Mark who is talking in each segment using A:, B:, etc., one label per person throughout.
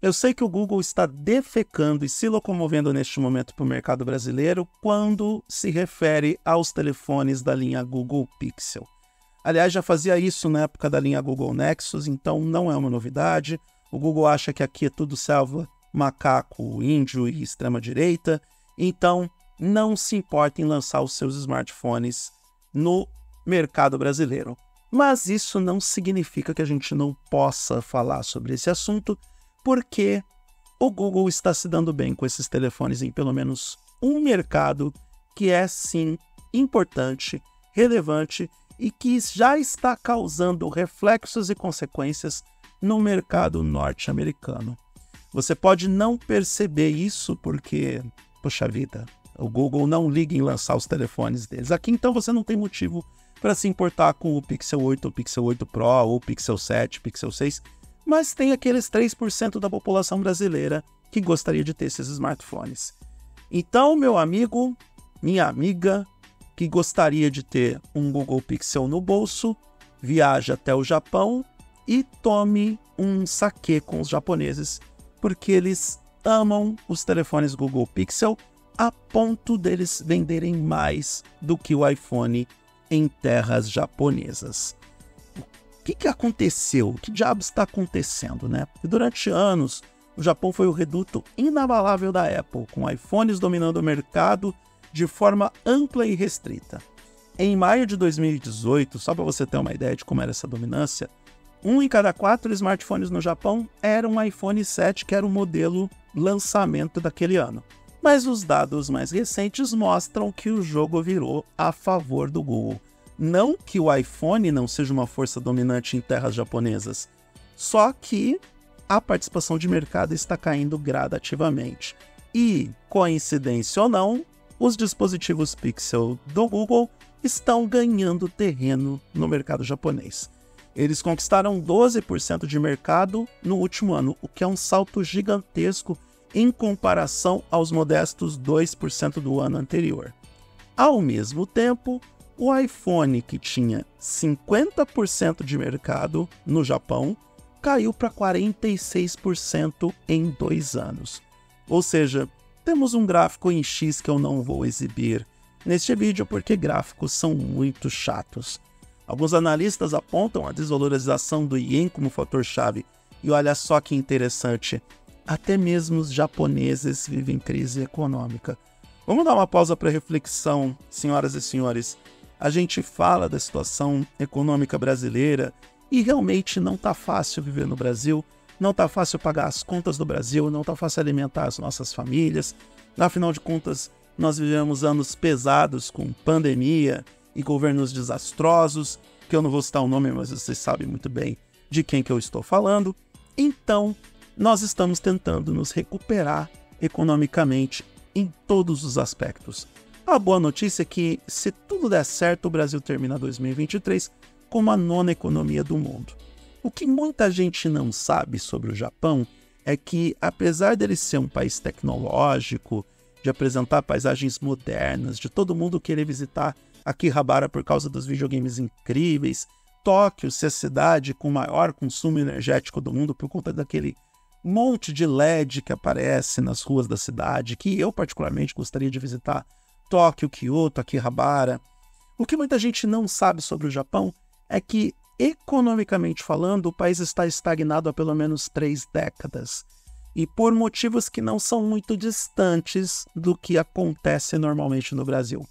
A: Eu sei que o Google está defecando e se locomovendo neste momento para o mercado brasileiro quando se refere aos telefones da linha Google Pixel. Aliás, já fazia isso na época da linha Google Nexus, então não é uma novidade. O Google acha que aqui é tudo selva, macaco, índio e extrema-direita, então não se importa em lançar os seus smartphones no mercado brasileiro. Mas isso não significa que a gente não possa falar sobre esse assunto, porque o Google está se dando bem com esses telefones em pelo menos um mercado que é, sim, importante, relevante e que já está causando reflexos e consequências no mercado norte-americano. Você pode não perceber isso porque, poxa vida, o Google não liga em lançar os telefones deles. Aqui, então, você não tem motivo para se importar com o Pixel 8, o Pixel 8 Pro, ou o Pixel 7, Pixel 6, mas tem aqueles 3% da população brasileira que gostaria de ter esses smartphones. Então, meu amigo, minha amiga, que gostaria de ter um Google Pixel no bolso, viaje até o Japão e tome um saquê com os japoneses, porque eles amam os telefones Google Pixel a ponto deles venderem mais do que o iPhone em terras japonesas. O que aconteceu? O que diabos está acontecendo, né? Porque durante anos, o Japão foi o reduto inabalável da Apple, com iPhones dominando o mercado de forma ampla e restrita. Em maio de 2018, só para você ter uma ideia de como era essa dominância, 1 em cada 4 smartphones no Japão era um iPhone 7, que era o modelo lançamento daquele ano. Mas os dados mais recentes mostram que o jogo virou a favor do Google. Não que o iPhone não seja uma força dominante em terras japonesas, só que a participação de mercado está caindo gradativamente. E, coincidência ou não, os dispositivos Pixel do Google estão ganhando terreno no mercado japonês. Eles conquistaram 12% de mercado no último ano, o que é um salto gigantesco em comparação aos modestos 2% do ano anterior. Ao mesmo tempo, o iPhone, que tinha 50% de mercado no Japão, caiu para 46% em 2 anos. Ou seja, temos um gráfico em X que eu não vou exibir neste vídeo porque gráficos são muito chatos. Alguns analistas apontam a desvalorização do Yen como fator-chave. E olha só que interessante, até mesmo os japoneses vivem crise econômica. Vamos dar uma pausa para reflexão, senhoras e senhores. A gente fala da situação econômica brasileira e realmente não está fácil viver no Brasil, não está fácil pagar as contas do Brasil, não está fácil alimentar as nossas famílias. Afinal de contas, nós vivemos anos pesados com pandemia e governos desastrosos, que eu não vou citar o nome, mas vocês sabem muito bem de quem que eu estou falando. Então, nós estamos tentando nos recuperar economicamente em todos os aspectos. A boa notícia é que, se tudo der certo, o Brasil termina 2023 como a 9ª economia do mundo. O que muita gente não sabe sobre o Japão é que, apesar dele ser um país tecnológico, de apresentar paisagens modernas, de todo mundo querer visitar Akihabara por causa dos videogames incríveis, Tóquio ser a cidade com o maior consumo energético do mundo por conta daquele monte de LED que aparece nas ruas da cidade, que eu particularmente gostaria de visitar Tóquio, Kyoto, Akihabara. O que muita gente não sabe sobre o Japão é que, economicamente falando, o país está estagnado há pelo menos 3 décadas. E por motivos que não são muito distantes do que acontece normalmente no Brasil.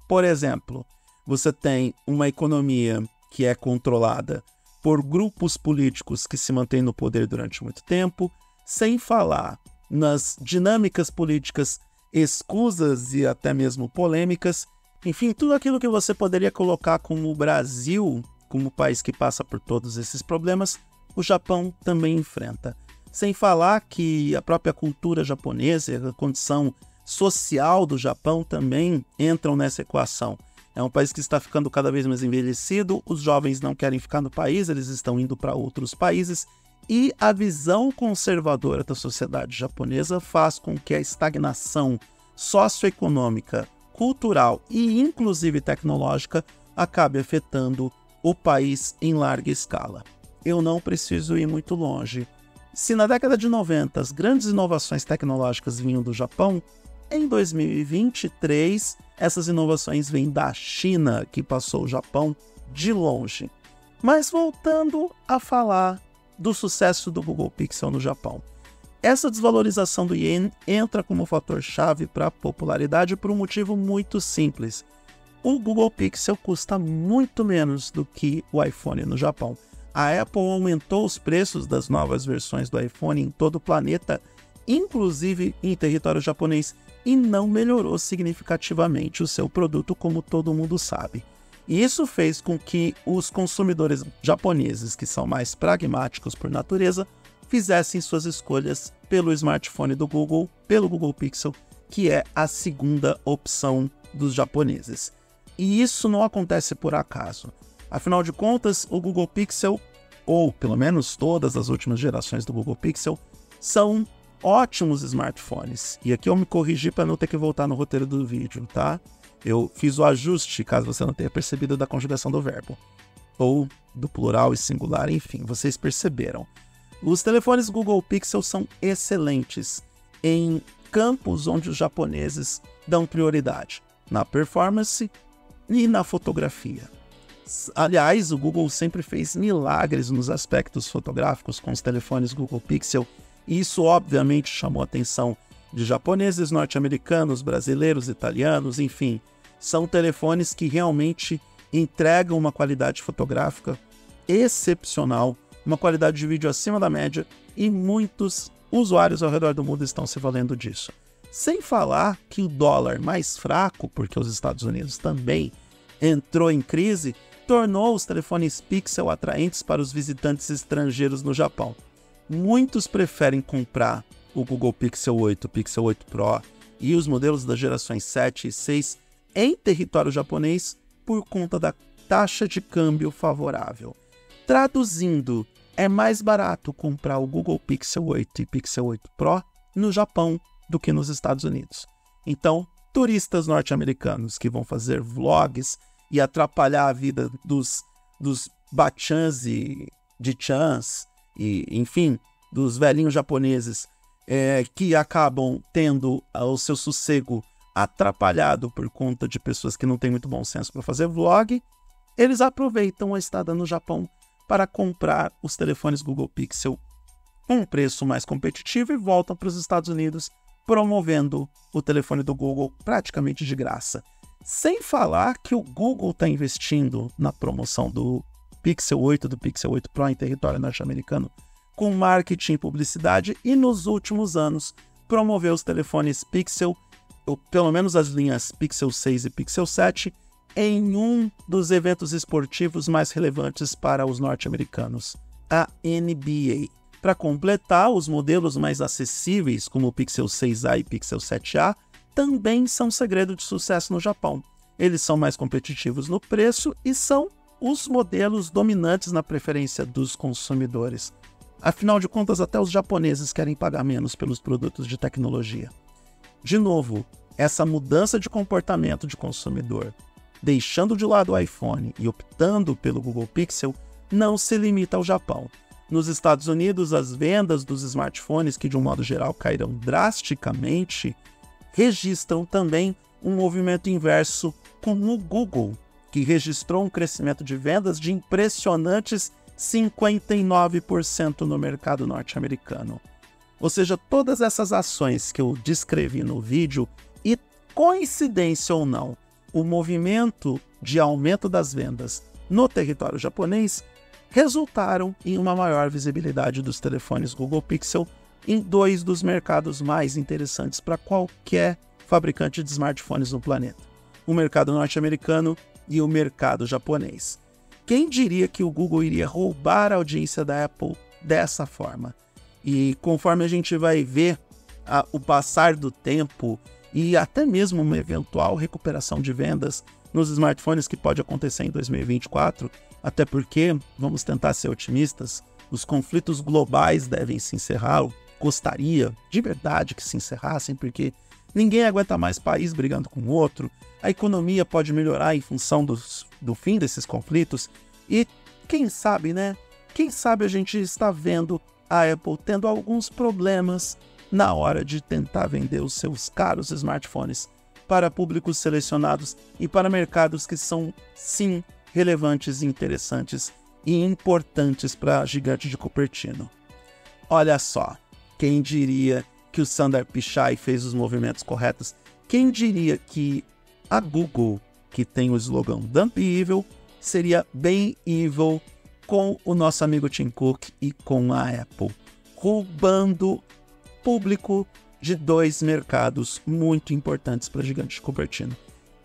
A: Por exemplo, você tem uma economia que é controlada por grupos políticos que se mantêm no poder durante muito tempo, sem falar nas dinâmicas políticas escusas e até mesmo polêmicas. Enfim, tudo aquilo que você poderia colocar como o Brasil, como o país que passa por todos esses problemas, o Japão também enfrenta. Sem falar que a própria cultura japonesa e a condição social do Japão também entram nessa equação. É um país que está ficando cada vez mais envelhecido, os jovens não querem ficar no país, eles estão indo para outros países, e a visão conservadora da sociedade japonesa faz com que a estagnação socioeconômica, cultural e inclusive tecnológica acabe afetando o país em larga escala. Eu não preciso ir muito longe. Se na década de 90 as grandes inovações tecnológicas vinham do Japão, em 2023 essas inovações vêm da China, que passou o Japão de longe. Mas voltando a falar do sucesso do Google Pixel no Japão. Essa desvalorização do ien entra como fator-chave para a popularidade por um motivo muito simples. O Google Pixel custa muito menos do que o iPhone no Japão. A Apple aumentou os preços das novas versões do iPhone em todo o planeta, inclusive em território japonês, e não melhorou significativamente o seu produto, como todo mundo sabe. E isso fez com que os consumidores japoneses, que são mais pragmáticos por natureza, fizessem suas escolhas pelo smartphone do Google, pelo Google Pixel, que é a segunda opção dos japoneses. E isso não acontece por acaso. Afinal de contas, o Google Pixel, ou pelo menos todas as últimas gerações do Google Pixel, são ótimos smartphones. E aqui eu me corrigi para não ter que voltar no roteiro do vídeo, tá? Eu fiz o ajuste, caso você não tenha percebido, da conjugação do verbo. Ou do plural e singular, enfim, vocês perceberam. Os telefones Google Pixel são excelentes em campos onde os japoneses dão prioridade, na performance e na fotografia. Aliás, o Google sempre fez milagres nos aspectos fotográficos com os telefones Google Pixel, e isso obviamente chamou a atenção de japoneses, norte-americanos, brasileiros, italianos, enfim. São telefones que realmente entregam uma qualidade fotográfica excepcional, uma qualidade de vídeo acima da média, e muitos usuários ao redor do mundo estão se valendo disso. Sem falar que o dólar mais fraco, porque os Estados Unidos também entrou em crise, tornou os telefones Pixel atraentes para os visitantes estrangeiros no Japão. Muitos preferem comprar o Google Pixel 8, Pixel 8 Pro e os modelos das gerações 7 e 6 em território japonês por conta da taxa de câmbio favorável. Traduzindo, é mais barato comprar o Google Pixel 8 e Pixel 8 Pro no Japão do que nos Estados Unidos. Então, turistas norte-americanos que vão fazer vlogs e atrapalhar a vida dos bachans e de-chans, e, enfim, dos velhinhos japoneses que acabam tendo o seu sossego atrapalhado por conta de pessoas que não têm muito bom senso para fazer vlog, eles aproveitam a estada no Japão para comprar os telefones Google Pixel com um preço mais competitivo e voltam para os Estados Unidos promovendo o telefone do Google praticamente de graça. Sem falar que o Google está investindo na promoção do Pixel 8 do Pixel 8 Pro em território norte-americano com marketing e publicidade, e nos últimos anos promoveu os telefones Pixel, ou pelo menos as linhas Pixel 6 e Pixel 7, em um dos eventos esportivos mais relevantes para os norte-americanos, a NBA. Para completar, os modelos mais acessíveis, como o Pixel 6a e Pixel 7a, também são segredo de sucesso no Japão. Eles são mais competitivos no preço e são os modelos dominantes na preferência dos consumidores. Afinal de contas, até os japoneses querem pagar menos pelos produtos de tecnologia. De novo, essa mudança de comportamento de consumidor, deixando de lado o iPhone e optando pelo Google Pixel, não se limita ao Japão. Nos Estados Unidos, as vendas dos smartphones, que de um modo geral caíram drasticamente, registram também um movimento inverso com o Google, que registrou um crescimento de vendas de impressionantes 59% no mercado norte-americano. Ou seja, todas essas ações que eu descrevi no vídeo, e coincidência ou não, o movimento de aumento das vendas no território japonês resultaram em uma maior visibilidade dos telefones Google Pixel em dois dos mercados mais interessantes para qualquer fabricante de smartphones no planeta: o mercado norte-americano e o mercado japonês. Quem diria que o Google iria roubar a audiência da Apple dessa forma? E conforme a gente vai ver o passar do tempo e até mesmo uma eventual recuperação de vendas nos smartphones que pode acontecer em 2024, até porque, vamos tentar ser otimistas, os conflitos globais devem se encerrar. Eu gostaria de verdade que se encerrassem, porque ninguém aguenta mais país brigando com o outro. A economia pode melhorar em função do fim desses conflitos. E quem sabe, né? Quem sabe a gente está vendo a Apple tendo alguns problemas na hora de tentar vender os seus caros smartphones para públicos selecionados e para mercados que são, sim, relevantes, interessantes e importantes para a gigante de Cupertino. Olha só, quem diria que o Sundar Pichai fez os movimentos corretos? Quem diria que a Google, que tem o slogan Dump Evil, seria bem evil com o nosso amigo Tim Cook e com a Apple, roubando público de dois mercados muito importantes para a gigante de Cupertino.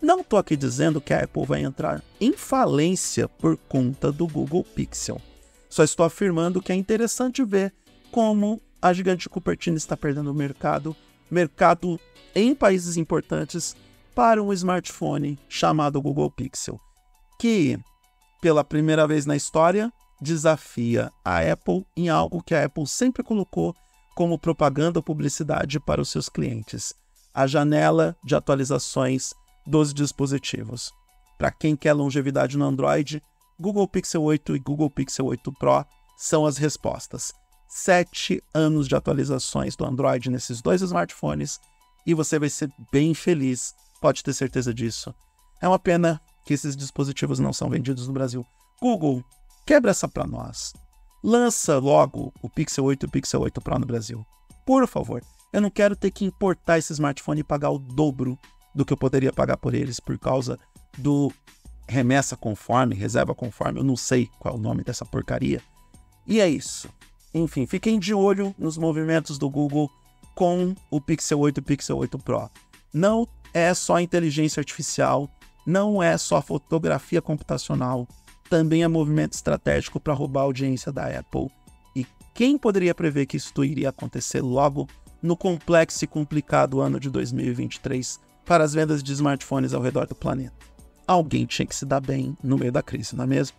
A: Não estou aqui dizendo que a Apple vai entrar em falência por conta do Google Pixel. Só estou afirmando que é interessante ver como a gigante de Cupertino está perdendo o mercado em países importantes para um smartphone chamado Google Pixel, que, pela primeira vez na história, desafia a Apple em algo que a Apple sempre colocou como propaganda ou publicidade para os seus clientes: a janela de atualizações dos dispositivos. Para quem quer longevidade no Android, Google Pixel 8 e Google Pixel 8 Pro são as respostas. 7 anos de atualizações do Android nesses dois smartphones e você vai ser bem feliz, pode ter certeza disso. É uma pena que esses dispositivos não são vendidos no Brasil. Google, quebra essa para nós. Lança logo o Pixel 8 e o Pixel 8 Pro no Brasil. Por favor, eu não quero ter que importar esse smartphone e pagar o dobro do que eu poderia pagar por eles por causa do remessa conforme, reserva conforme, eu não sei qual é o nome dessa porcaria. E é isso. Enfim, fiquem de olho nos movimentos do Google com o Pixel 8 e o Pixel 8 Pro. Não é só inteligência artificial, não é só fotografia computacional, também é movimento estratégico para roubar a audiência da Apple. E quem poderia prever que isso iria acontecer logo no complexo e complicado ano de 2023 para as vendas de smartphones ao redor do planeta? Alguém tinha que se dar bem no meio da crise, não é mesmo?